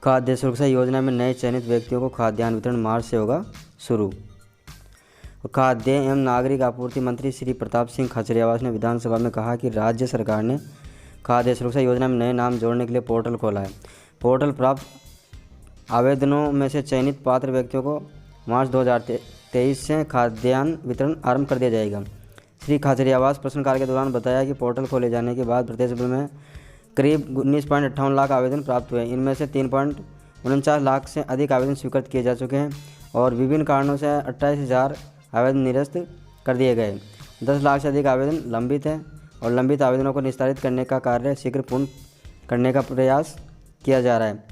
खाद्य सुरक्षा योजना में नए चयनित व्यक्तियों को खाद्यान्न वितरण मार्च से होगा शुरू। खाद्य एवं नागरिक आपूर्ति मंत्री श्री प्रताप सिंह खाचरियावास ने विधानसभा में कहा कि राज्य सरकार ने खाद्य सुरक्षा योजना में नए नाम जोड़ने के लिए पोर्टल खोला है। पोर्टल प्राप्त आवेदनों में से चयनित पात्र व्यक्तियों को मार्च 2023 से खाद्यान्न वितरण आरंभ कर दिया जाएगा। श्री खाचरियावास प्रश्नकाल के दौरान बताया कि पोर्टल खोले जाने के बाद प्रदेश भर में करीब 19.58 लाख आवेदन प्राप्त हुए। इनमें से 3.49 लाख से अधिक आवेदन स्वीकृत किए जा चुके हैं और विभिन्न कारणों से 28,000 आवेदन निरस्त कर दिए गए। 10 लाख से अधिक आवेदन लंबित हैं और लंबित आवेदनों को निस्तारित करने का कार्य शीघ्र पूर्ण करने का प्रयास किया जा रहा है।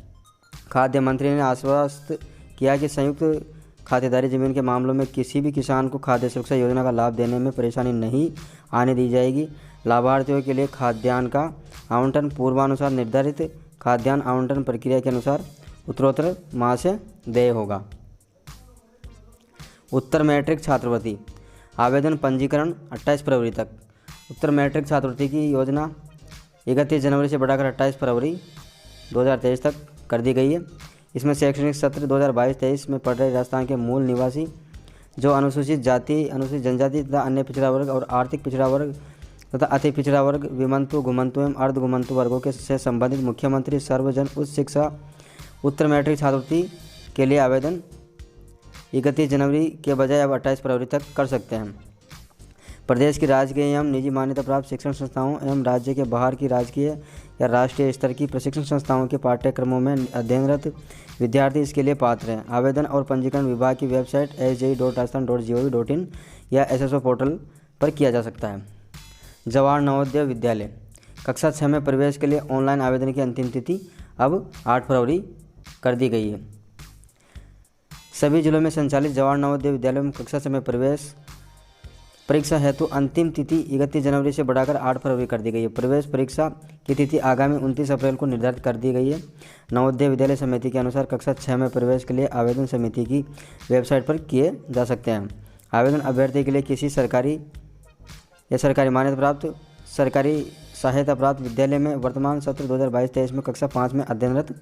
खाद्य मंत्री ने आश्वस्त किया कि संयुक्त खातेदारी जमीन के मामलों में किसी भी किसान को खाद्य सुरक्षा योजना का लाभ देने में परेशानी नहीं आने दी जाएगी। लाभार्थियों के लिए खाद्यान्न का आवंटन पूर्वानुसार निर्धारित खाद्यान्न आवंटन प्रक्रिया के अनुसार उत्तरोत्तर माह से देय होगा। उत्तर मैट्रिक छात्रवृत्ति आवेदन पंजीकरण 28 फरवरी तक। उत्तर मैट्रिक छात्रवृत्ति की योजना 31 जनवरी से बढ़ाकर 28 फरवरी 2023 तक कर दी गई है। इसमें शैक्षणिक सत्र 2022-23 में पढ़ रहे राजस्थान के मूल निवासी जो अनुसूचित जाति, अनुसूचित जनजाति तथा अन्य पिछड़ा वर्ग और आर्थिक पिछड़ा वर्ग तथा अति पिछड़ा वर्ग, विमंतु, घुमंतु एवं अर्ध घुमंतु वर्गों के से संबंधित मुख्यमंत्री सर्वजन उच्च शिक्षा उत्तर मैट्रिक छात्रवृत्ति के लिए आवेदन 31 जनवरी के बजाय अब 28 फरवरी तक कर सकते हैं। प्रदेश की राजकीय एवं निजी मान्यता प्राप्त शिक्षण संस्थाओं एवं राज्य के बाहर की राजकीय या राष्ट्रीय स्तर की प्रशिक्षण संस्थाओं के पाठ्यक्रमों में अध्ययनरत विद्यार्थी इसके लिए पात्र हैं। आवेदन और पंजीकरण विभाग की वेबसाइट sji.rajasthan.gov.in या SSO पोर्टल पर किया जा सकता है। जवाहर नवोदय विद्यालय कक्षा 6 में प्रवेश के लिए ऑनलाइन आवेदन की अंतिम तिथि अब 8 फरवरी कर दी गई है। सभी जिलों में संचालित जवाहर नवोदय विद्यालयों में कक्षा 6 में प्रवेश परीक्षा हेतु अंतिम तिथि 31 जनवरी से बढ़ाकर 8 फरवरी कर दी गई है। प्रवेश परीक्षा की तिथि आगामी 29 अप्रैल को निर्धारित कर दी गई है। नवोदय विद्यालय समिति के अनुसार कक्षा 6 में प्रवेश के लिए आवेदन समिति की वेबसाइट पर किए जा सकते हैं। आवेदन अभ्यर्थी के लिए किसी सरकारी या सरकारी मान्यता प्राप्त सरकारी सहायता प्राप्त विद्यालय में वर्तमान सत्र 2022-23 में कक्षा 5 में अध्ययनरत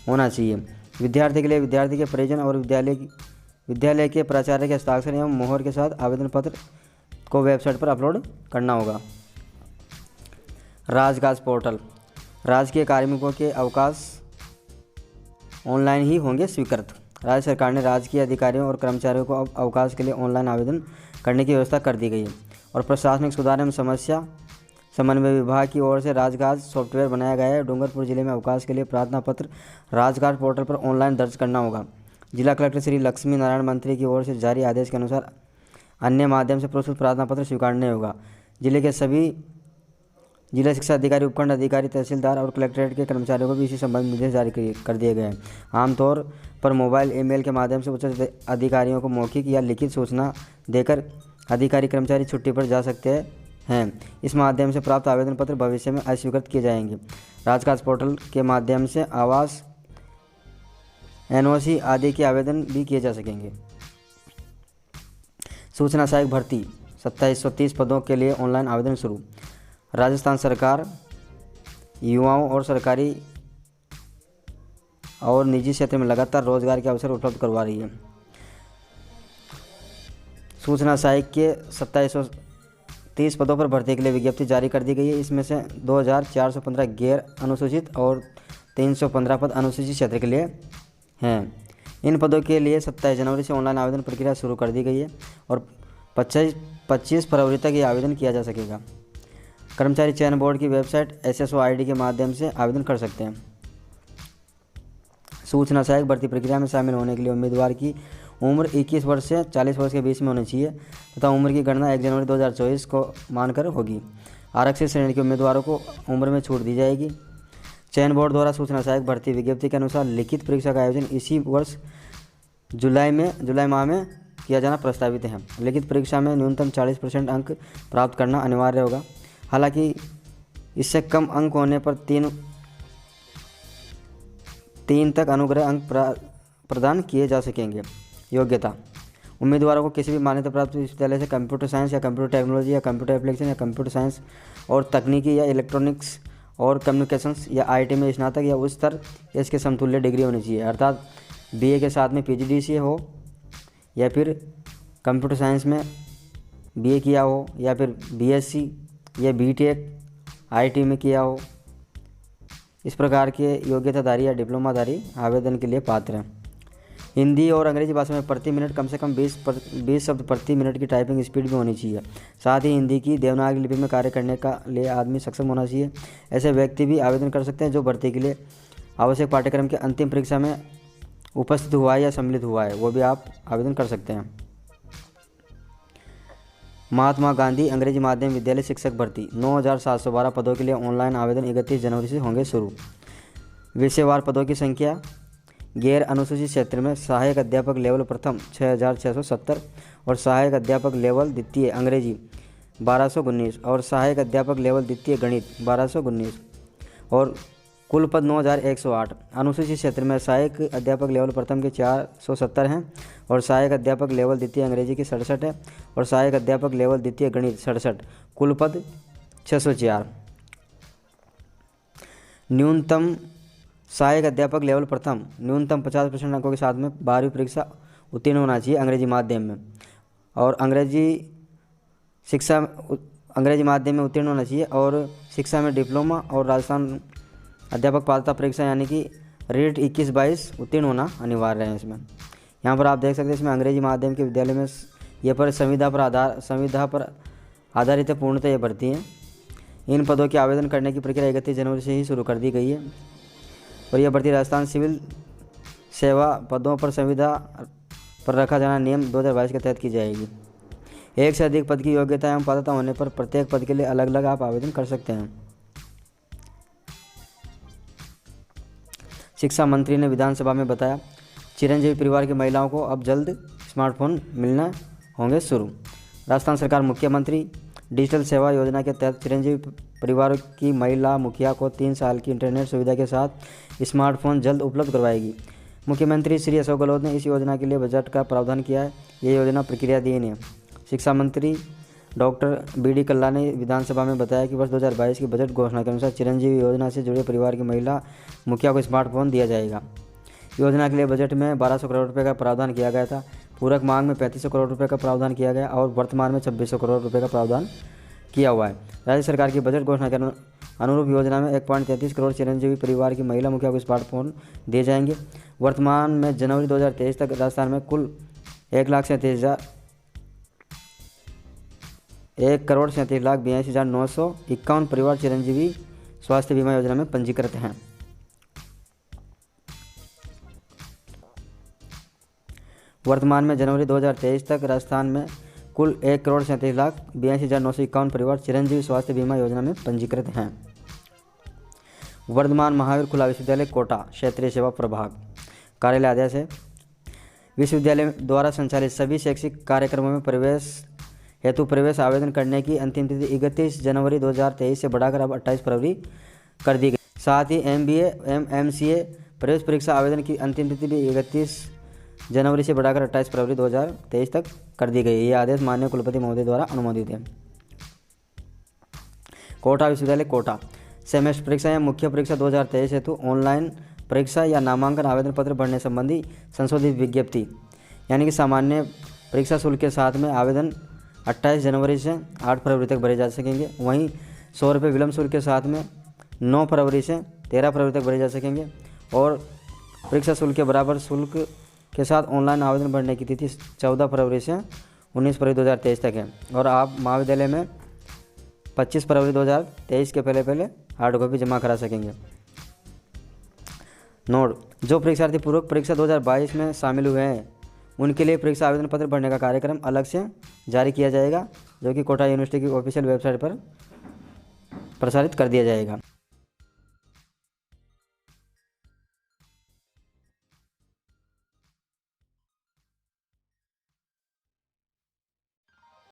होना चाहिए। विद्यार्थी के लिए विद्यार्थी के परिजन और विद्यालय के प्राचार्य के हस्ताक्षर एवं मोहर के साथ आवेदन पत्र को वेबसाइट पर अपलोड करना होगा। राजकाज पोर्टल राजकीय कार्मिकों के अवकाश ऑनलाइन ही होंगे स्वीकृत। राज्य सरकार ने राजकीय अधिकारियों और कर्मचारियों को अब अवकाश के लिए ऑनलाइन आवेदन करने की व्यवस्था कर दी गई है और प्रशासनिक सुधार एवं समस्या समन्वय विभाग की ओर से राजकाज सॉफ्टवेयर बनाया गया है। डूंगरपुर जिले में अवकाश के लिए प्रार्थना पत्र राजकाज पोर्टल पर ऑनलाइन दर्ज करना होगा। जिला कलेक्टर श्री लक्ष्मी नारायण मंत्री की ओर से जारी आदेश के अनुसार अन्य माध्यम से प्रस्तुत प्रार्थना पत्र स्वीकारने होगा। जिले के सभी जिला शिक्षा अधिकारी, उपखंड अधिकारी, तहसीलदार और कलेक्ट्रेट के कर्मचारियों को भी इसी संबंध में निर्देश जारी कर दिए गए हैं। आमतौर पर मोबाइल, ईमेल के माध्यम से उच्च अधिकारियों को मौखिक या लिखित सूचना देकर अधिकारी कर्मचारी छुट्टी पर जा सकते हैं। इस माध्यम से प्राप्त आवेदन पत्र भविष्य में अस्वीकृत किए जाएंगे। राजकाज पोर्टल के माध्यम से आवास, NOC आदि के आवेदन भी किए जा सकेंगे। सूचना सहायक भर्ती 2730 पदों के लिए ऑनलाइन आवेदन शुरू। राजस्थान सरकार युवाओं और सरकारी और निजी क्षेत्र में लगातार रोजगार के अवसर उपलब्ध करवा रही है। सूचना सहायक के 2730 पदों पर भर्ती के लिए विज्ञप्ति जारी कर दी गई है। इसमें से 2415 गैर अनुसूचित और 315 पद अनुसूचित क्षेत्र के लिए हैं। इन पदों के लिए 27 जनवरी से ऑनलाइन आवेदन प्रक्रिया शुरू कर दी गई है और 25 फरवरी तक ये आवेदन किया जा सकेगा। कर्मचारी चयन बोर्ड की वेबसाइट SSO ID के माध्यम से आवेदन कर सकते हैं। सूचना सहायक भर्ती प्रक्रिया में शामिल होने के लिए उम्मीदवार की उम्र 21 वर्ष से 40 वर्ष के बीच में होनी चाहिए तथा उम्र की गणना 1 जनवरी 2024 को मानकर होगी। आरक्षित श्रेणी के उम्मीदवारों को उम्र में छूट दी जाएगी। चयन बोर्ड द्वारा सूचना सहायक भर्ती विज्ञप्ति के अनुसार लिखित परीक्षा का आयोजन इसी वर्ष जुलाई माह में किया जाना प्रस्तावित है। लिखित परीक्षा में न्यूनतम 40% अंक प्राप्त करना अनिवार्य होगा। हालांकि इससे कम अंक होने पर 3 तक अनुग्रह अंक प्रदान किए जा सकेंगे। योग्यता उम्मीदवारों को किसी भी मान्यता प्राप्त विश्वविद्यालय से कंप्यूटर साइंस या कंप्यूटर टेक्नोलॉजी या कंप्यूटर एप्लीकेशन या कंप्यूटर साइंस और तकनीकी या इलेक्ट्रॉनिक्स और कम्युनिकेशंस या आईटी में स्नातक या उच्च स्तर या इसके समतुल्य डिग्री होनी चाहिए, अर्थात बीए के साथ में पीजीडीसीए हो या फिर कंप्यूटर साइंस में बीए किया हो या फिर बीएससी या बीटेक आईटी में किया हो। इस प्रकार के योग्यताधारी या डिप्लोमाधारी आवेदन के लिए पात्र हैं। हिंदी और अंग्रेजी भाषा में प्रति मिनट कम से कम 20 शब्द प्रति मिनट की टाइपिंग स्पीड भी होनी चाहिए। साथ ही हिंदी की देवनागरी लिपि में कार्य करने का लिए आदमी सक्षम होना चाहिए। ऐसे व्यक्ति भी आवेदन कर सकते हैं जो भर्ती के लिए आवश्यक पाठ्यक्रम के अंतिम परीक्षा में उपस्थित हुआ है या सम्मिलित हुआ है, वो भी आप आवेदन कर सकते हैं। महात्मा गांधी अंग्रेजी माध्यम विद्यालय शिक्षक भर्ती 9,712 पदों के लिए ऑनलाइन आवेदन 31 जनवरी से होंगे शुरू। विषयवार पदों की संख्या, गैर अनुसूचित क्षेत्र में सहायक अध्यापक लेवल प्रथम 6,670 और सहायक अध्यापक लेवल द्वितीय अंग्रेजी 1219 और सहायक अध्यापक लेवल द्वितीय गणित 1219 और कुल पद 9,108। अनुसूचित क्षेत्र में सहायक अध्यापक लेवल प्रथम के 470 हैं और सहायक अध्यापक लेवल द्वितीय अंग्रेजी की 67 है और सहायक अध्यापक लेवल द्वितीय गणित 67, कुल पद 604। न्यूनतम सहायक अध्यापक लेवल प्रथम न्यूनतम 50% अंकों के साथ में 12वीं परीक्षा उत्तीर्ण होना चाहिए अंग्रेजी माध्यम में और अंग्रेजी माध्यम में उत्तीर्ण होना चाहिए और शिक्षा में डिप्लोमा और राजस्थान अध्यापक पात्रता परीक्षा यानी कि रेट 21-22 उत्तीर्ण होना अनिवार्य है। इसमें यहाँ पर आप देख सकते हैं, इसमें अंग्रेजी माध्यम के विद्यालय में ये पर संविधा पर आधारित पूर्णतः ये भर्ती हैं। इन पदों के आवेदन करने की प्रक्रिया 31 जनवरी से ही शुरू कर दी गई है और यह भर्ती राजस्थान सिविल सेवा पदों पर संविधा पर रखा जाना नियम 2022 के तहत की जाएगी। एक से अधिक पद की योग्यता एवं पात्रता होने पर प्रत्येक पद के लिए अलग अलग आप आवेदन कर सकते हैं। शिक्षा मंत्री ने विधानसभा में बताया, चिरंजीवी परिवार की महिलाओं को अब जल्द स्मार्टफोन मिलना होंगे शुरू। राजस्थान सरकार मुख्यमंत्री डिजिटल सेवा योजना के तहत चिरंजीवी परिवारों की महिला मुखिया को 3 साल की इंटरनेट सुविधा के साथ स्मार्टफोन जल्द उपलब्ध करवाएगी। मुख्यमंत्री श्री अशोक गहलोत ने इस योजना के लिए बजट का प्रावधान किया है। ये योजना प्रक्रियाधीन है। शिक्षा मंत्री डॉक्टर बी.डी. कल्ला ने विधानसभा में बताया कि वर्ष 2022 की बजट घोषणा के अनुसार चिरंजीवी योजना से जुड़े परिवार की महिला मुखिया को स्मार्टफोन दिया जाएगा। योजना के लिए बजट में 1200 करोड़ रुपये का प्रावधान किया गया था। पूरक मांग में 3500 करोड़ रुपये का प्रावधान किया गया और वर्तमान में 2600 करोड़ रुपये का प्रावधान किया हुआ है। राज्य सरकार की बजट घोषणा के अनुरूप योजना में 1.33 करोड़ चिरंजीवी परिवार की महिला मुखिया को स्मार्टफोन दिए जाएंगे। वर्तमान में जनवरी 2023 तक राजस्थान में कुल 1,37,82,951 परिवार चिरंजीवी स्वास्थ्य बीमा योजना में पंजीकृत हैं। वर्तमान में जनवरी 2023 तक राजस्थान में कुल 1,37,82,951 परिवार चिरंजीवी स्वास्थ्य बीमा योजना में पंजीकृत हैं। वर्धमान महावीर खुला विश्वविद्यालय कोटा क्षेत्रीय सेवा प्रभाग कार्यालय आदेश है। विश्वविद्यालय द्वारा संचालित सभी शैक्षिक कार्यक्रमों में प्रवेश आवेदन करने की अंतिम तिथि 31 जनवरी 2023 से बढ़ाकर अब 28 फरवरी कर दी गई। साथ ही MBA MCA प्रवेश परीक्षा आवेदन की अंतिम तिथि भी 31 जनवरी से बढ़ाकर 28 फरवरी 2023 तक कर दी गई। ये आदेश माननीय कुलपति महोदय द्वारा अनुमोदित है। कोटा विश्वविद्यालय कोटा सेमेस्टर परीक्षा या मुख्य परीक्षा 2023 हेतु ऑनलाइन परीक्षा या नामांकन आवेदन पत्र भरने संबंधी संशोधित विज्ञप्ति यानी कि सामान्य परीक्षा शुल्क के साथ में आवेदन 28 जनवरी से 8 फरवरी तक भरे जा सकेंगे। वहीं 100 रुपये विलम्ब शुल्क के साथ में 9 फरवरी से 13 फरवरी तक भरे जा सकेंगे और परीक्षा शुल्क के बराबर शुल्क के साथ ऑनलाइन आवेदन भरने की तिथि 14 फरवरी से 19 फरवरी 2023 तक है और आप महाविद्यालय में 25 फरवरी 2023 के पहले हार्ड कॉपी जमा करा सकेंगे। नोट, जो परीक्षार्थी पूर्व परीक्षा 2022 में शामिल हुए हैं उनके लिए परीक्षा आवेदन पत्र भरने का कार्यक्रम अलग से जारी किया जाएगा, जो कि कोटा यूनिवर्सिटी की ऑफिशियल वेबसाइट पर प्रसारित कर दिया जाएगा।